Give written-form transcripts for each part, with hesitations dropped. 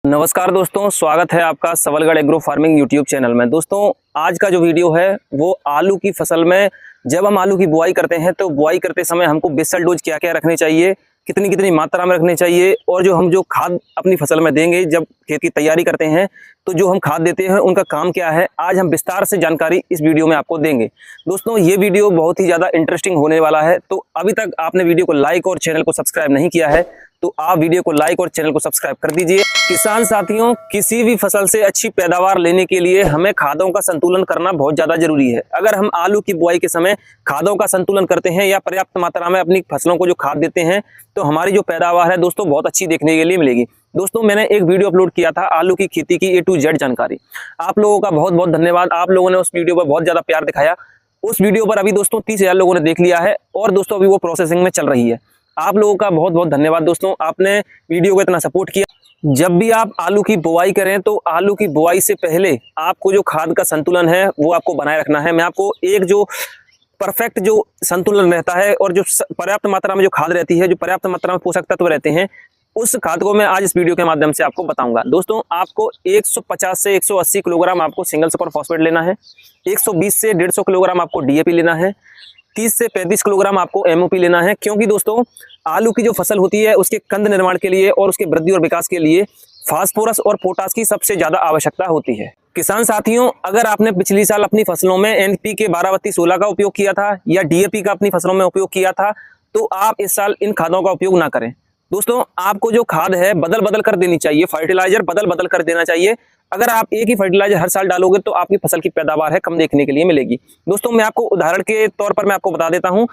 नमस्कार दोस्तों, स्वागत है आपका Sabalgarh agro farming YouTube channel में। दोस्तों आज का जो वीडियो है वो आलू की फसल में जब हम आलू की बुआई करते हैं तो बुआई करते समय हमको बेसल डोज क्या क्या रखने चाहिए, कितनी कितनी मात्रा में रखने चाहिए और जो हम जो खाद अपनी फसल में देंगे जब खेत की तैयारी करते हैं तो जो हम खाद देते हैं उनका काम क्या है, आज हम विस्तार से जानकारी इस वीडियो में आपको देंगे। दोस्तों ये वीडियो बहुत ही ज़्यादा इंटरेस्टिंग होने वाला है, तो अभी तक आपने वीडियो को लाइक और चैनल को सब्सक्राइब नहीं किया है तो आप वीडियो को लाइक और चैनल को सब्सक्राइब कर दीजिए। किसान साथियों, किसी भी फसल से अच्छी पैदावार लेने के लिए हमें खादों का संतुलन करना बहुत ज़्यादा जरूरी है। अगर हम आलू की बुआई के समय खादों का संतुलन करते हैं या पर्याप्त मात्रा में अपनी फसलों को जो खाद देते हैं तो हमारी जो पैदावार है दोस्तों बहुत अच्छी देखने के लिए मिलेगी। दोस्तों मैंने एक वीडियो अपलोड किया था आलू की खेती की A to Z जानकारी। आप लोगों का बहुत बहुत धन्यवाद, आप लोगों ने उस वीडियो पर बहुत ज़्यादा प्यार दिखाया। उस वीडियो पर अभी दोस्तों 30,000 लोगों ने देख लिया है और दोस्तों अभी वो प्रोसेसिंग में चल रही है। आप लोगों का बहुत बहुत धन्यवाद दोस्तों, आपने वीडियो को इतना सपोर्ट किया। जब भी आप आलू की बुआई करें तो आलू की बुआई से पहले आपको जो खाद का संतुलन है वो आपको बनाए रखना है। मैं आपको एक जो परफेक्ट जो संतुलन रहता है और जो पर्याप्त मात्रा में जो खाद रहती है, जो पर्याप्त मात्रा में पोषक तत्व रहते हैं, उस खाद को मैं आज इस वीडियो के माध्यम से आपको बताऊंगा। दोस्तों आपको 150 से 180 किलोग्राम आपको सिंगल सुपर फॉस्फेट लेना है, 120 से 150 किलोग्राम आपको DAP लेना है, 30 से 35 किलोग्राम आपको MOP लेना है। क्योंकि दोस्तों आलू की जो फसल होती है उसके कंद निर्माण के लिए और उसके वृद्धि और विकास के लिए फास्फोरस और पोटास की सबसे ज्यादा आवश्यकता होती है। किसान साथियों, अगर आपने पिछली साल अपनी फसलों में NPK 12-32-16 का उपयोग किया था या DAP का अपनी फसलों में उपयोग किया था तो आप इस साल इन खादों का उपयोग ना करें। दोस्तों आपको जो खाद है बदल बदल कर देनी चाहिए, फर्टिलाइजर बदल बदल कर देना चाहिए। अगर आप एक ही फर्टिलाइजर हर साल डालोगे तो आपकी फसल की पैदावार है कम देखने के लिए मिलेगी। दोस्तों मैं आपको उदाहरण के तौर पर मैं आपको बता देता हूं,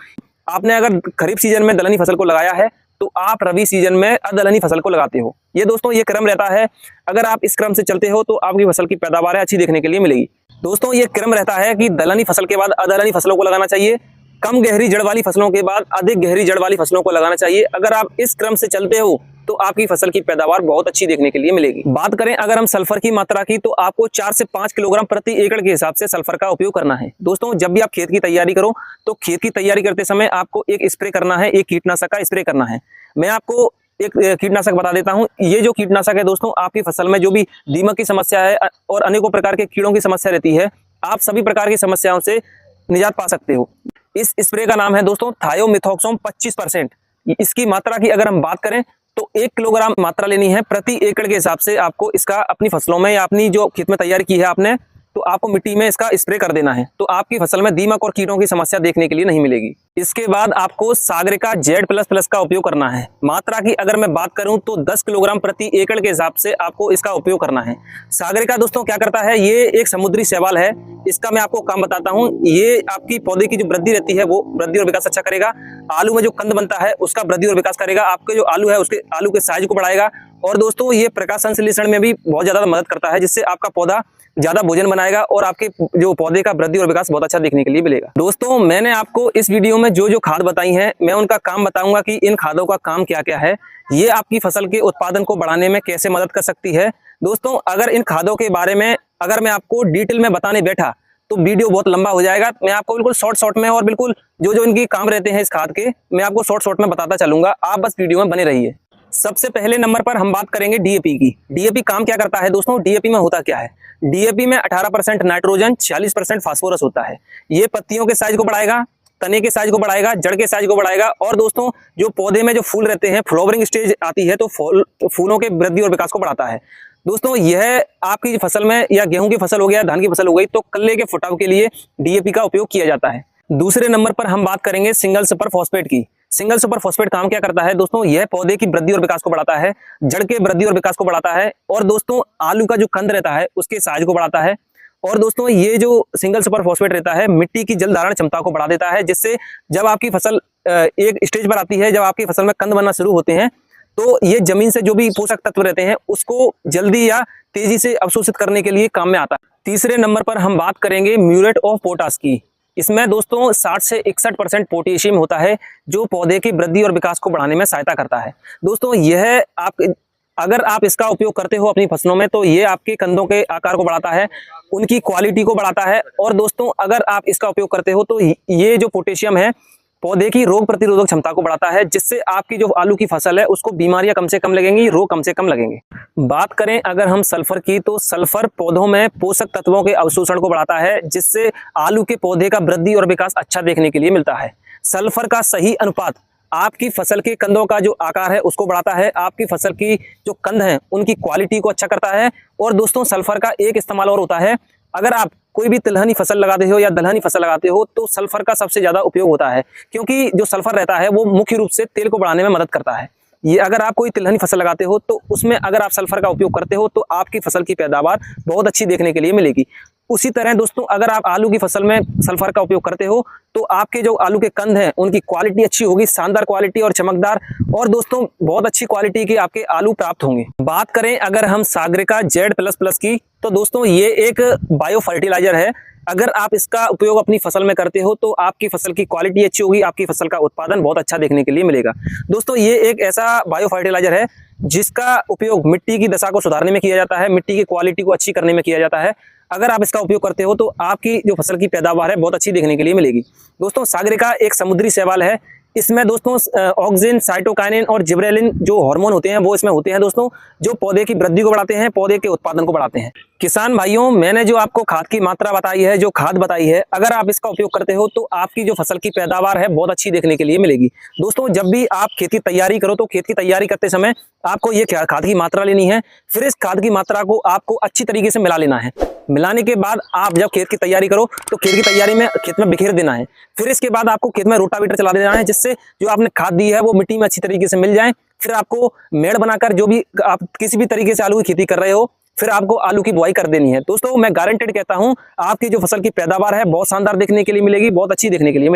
आपने अगर खरीफ सीजन में दलहनी फसल को लगाया है तो आप रबी सीजन में अदलहनी फसल को लगाते हो। ये दोस्तों ये क्रम रहता है, अगर आप इस क्रम से चलते हो तो आपकी फसल की पैदावार अच्छी देखने के लिए मिलेगी। दोस्तों ये क्रम रहता है कि दलहनी फसल के बाद अदलहनी फसलों को लगाना चाहिए, कम गहरी जड़ वाली फसलों के बाद अधिक गहरी जड़ वाली फसलों को लगाना चाहिए। अगर आप इस क्रम से चलते हो तो आपकी फसल की पैदावार बहुत अच्छी देखने के लिए मिलेगी। बात करें अगर हम सल्फर की मात्रा की तो आपको 4 से 5 किलोग्राम प्रति एकड़ के हिसाब से सल्फर का उपयोग करना है। दोस्तों जब भी आप खेत की तैयारी करो तो खेत की तैयारी करते समय आपको एक स्प्रे करना है, एक कीटनाशक का स्प्रे करना है। मैं आपको एक कीटनाशक बता देता हूं। ये जो कीटनाशक है दोस्तों आपकी फसल में जो भी दीमक की समस्या है और अनेकों प्रकार के कीड़ों की समस्या रहती है, आप सभी प्रकार की समस्याओं से निजात पा सकते हो। इस स्प्रे का नाम है दोस्तों थायोमिथॉक्सोम 25%। इसकी मात्रा की अगर हम बात करें तो 1 किलोग्राम मात्रा लेनी है प्रति एकड़ के हिसाब से। आपको इसका अपनी फसलों में या अपनी जो खेत में तैयार की है आपने तो आपको मिट्टी में इसका स्प्रे कर देना है, तो आपकी फसल में दीमक और कीटों की समस्या देखने के लिए नहीं मिलेगी। इसके बाद आपको सागरिका Z++ का उपयोग करना है। मात्रा की अगर मैं बात करूं तो 10 किलोग्राम प्रति एकड़ के हिसाब से आपको इसका उपयोग करना है। सागरिका दोस्तों क्या करता है, ये एक समुद्री शैवाल है। इसका मैं आपको काम बताता हूं। ये आपकी पौधे की जो वृद्धि रहती है वो वृद्धि और विकास अच्छा करेगा। आलू में जो कंद बनता है उसका वृद्धि और विकास करेगा। आपके जो आलू है उसके आलू के साइज को बढ़ाएगा और दोस्तों ये प्रकाश संश्लेषण में भी बहुत ज्यादा मदद करता है, जिससे आपका पौधा ज्यादा भोजन बनाएगा और आपके जो पौधे का वृद्धि और विकास बहुत अच्छा देखने के लिए मिलेगा। दोस्तों मैंने आपको इस वीडियो में जो जो खाद बताई हैं मैं उनका काम बताऊंगा कि इन खादों का काम क्या क्या है, ये आपकी फसल के उत्पादन को बढ़ाने में कैसे मदद कर सकती है। दोस्तों अगर इन खादों के बारे में अगर मैं आपको डिटेल में बताने बैठा तो वीडियो बहुत लंबा हो जाएगा। मैं आपको बिल्कुल शॉर्ट में और बिल्कुल जो जो इनकी काम रहते हैं इस खाद के मैं आपको शॉर्ट में बताता चलूंगा। आप बस वीडियो में बने रहिए। सबसे पहले नंबर पर हम बात करेंगे DAP की। DAP काम क्या करता है दोस्तों, DAP में होता क्या है, DAP में 18% नाइट्रोजन 46% फास्फोरस होता है। ये पत्तियों के साइज को बढ़ाएगा, तने के साइज को बढ़ाएगा, जड़ के साइज को बढ़ाएगा और दोस्तों जो पौधे में जो फूल रहते हैं फ्लावरिंग स्टेज आती है तो फूलों के वृद्धि और विकास को बढ़ाता है। दोस्तों यह आपकी फसल में या गेहूं की फसल हो गया, धान की फसल हो गई तो कल्ले के फुटाव के लिए DAP का उपयोग किया जाता है। दूसरे नंबर पर हम बात करेंगे सिंगल सुपर फॉस्फेट की। सिंगल सुपर फॉस्फेट काम क्या करता है दोस्तों, यह पौधे की वृद्धि और विकास को बढ़ाता है, जड़ के वृद्धि और विकास को बढ़ाता है और दोस्तों आलू का जो कंद रहता है उसके साइज को बढ़ाता है। और दोस्तों ये जो सिंगल सुपर फॉस्फेट रहता है मिट्टी की जल धारण क्षमता को बढ़ा देता है, जिससे जब आपकी फसल एक स्टेज पर आती है, जब आपकी फसल में कंद बनना शुरू होते हैं तो ये जमीन से जो भी पोषक तत्व रहते हैं उसको जल्दी या तेजी से अवशोषित करने के लिए काम में आता है। तीसरे नंबर पर हम बात करेंगे म्यूरेट ऑफ पोटाश की। इसमें दोस्तों 60 से 61% पोटेशियम होता है जो पौधे की वृद्धि और विकास को बढ़ाने में सहायता करता है। दोस्तों यह अगर आप इसका उपयोग करते हो अपनी फसलों में तो ये आपके कंदों के आकार को बढ़ाता है, उनकी क्वालिटी को बढ़ाता है और दोस्तों अगर आप इसका उपयोग करते हो तो ये जो पोटेशियम है पौधे की रोग प्रतिरोधक क्षमता को बढ़ाता है, जिससे आपकी जो आलू की फसल है उसको बीमारियां कम से कम लगेंगी, रोग कम से कम लगेंगे। बात करें अगर हम सल्फर की, तो सल्फर पौधों में पोषक तत्वों के अवशोषण को बढ़ाता है, जिससे आलू के पौधे का वृद्धि और विकास अच्छा देखने के लिए मिलता है। सल्फर का सही अनुपात आपकी फसल के कंदों का जो आकार है उसको बढ़ाता है, आपकी फसल की जो कंद हैं उनकी क्वालिटी को अच्छा करता है। और दोस्तों सल्फर का एक इस्तेमाल और होता है, अगर आप कोई भी तिलहनी फसल लगाते हो या दलहनी फसल लगाते हो तो सल्फर का सबसे ज्यादा उपयोग होता है, क्योंकि जो सल्फर रहता है वो मुख्य रूप से तेल को बढ़ाने में मदद करता है। ये अगर आप कोई तिलहनी फसल लगाते हो तो उसमें अगर आप सल्फर का उपयोग करते हो तो आपकी फसल की पैदावार बहुत अच्छी देखने के लिए मिलेगी। उसी तरह दोस्तों अगर आप आलू की फसल में सल्फर का उपयोग करते हो तो आपके जो आलू के कंद हैं उनकी क्वालिटी अच्छी होगी, शानदार क्वालिटी और चमकदार, और दोस्तों बहुत अच्छी क्वालिटी के आपके आलू प्राप्त होंगे। बात करें अगर हम सागरिका Z++ की, तो दोस्तों ये एक बायो फर्टिलाइजर है। अगर आप इसका उपयोग अपनी फसल में करते हो तो आपकी फसल की क्वालिटी अच्छी होगी, आपकी फसल का उत्पादन बहुत अच्छा देखने के लिए मिलेगा। दोस्तों ये एक ऐसा बायो फर्टिलाइजर है जिसका उपयोग मिट्टी की दशा को सुधारने में किया जाता है, मिट्टी की क्वालिटी को अच्छी करने में किया जाता है। अगर आप इसका उपयोग करते हो तो आपकी जो फसल की पैदावार है बहुत अच्छी देखने के लिए मिलेगी। दोस्तों सागरिका एक समुद्री शैवाल है। इसमें दोस्तों ऑक्सिन, साइटोकाइनिन और जिबरेलिन जो हार्मोन होते हैं वो इसमें होते हैं दोस्तों, जो पौधे की वृद्धि को बढ़ाते हैं, पौधे के उत्पादन को बढ़ाते हैं। किसान भाइयों, मैंने जो आपको खाद की मात्रा बताई है, जो खाद बताई है, अगर आप इसका उपयोग करते हो तो आपकी जो फसल की पैदावार है बहुत अच्छी देखने के लिए मिलेगी। दोस्तों जब भी आप खेत की तैयारी करो तो खेत की तैयारी करते समय आपको ये खाद की मात्रा लेनी है, फिर इस खाद की मात्रा को आपको अच्छी तरीके से मिला लेना है। मिलाने के बाद आप जब खेत की तैयारी करो तो खेत की तैयारी में खेत में बिखेर देना है। फिर इसके बाद आपको खेत में रोटावेटर चला देना है, जिससे जो आपने खाद दी है वो मिट्टी में अच्छी तरीके से मिल जाए। फिर आपको मेड़ बनाकर जो भी आप किसी भी तरीके से आलू की खेती कर रहे हो, फिर आपको आलू की बुआई कर देनी है। दोस्तों मैं गारंटेड कहता हूं आपकी जो फसल की पैदावार है बहुत शानदार देखने के लिए मिलेगी, बहुत अच्छी देखने के लिए मिलेगी।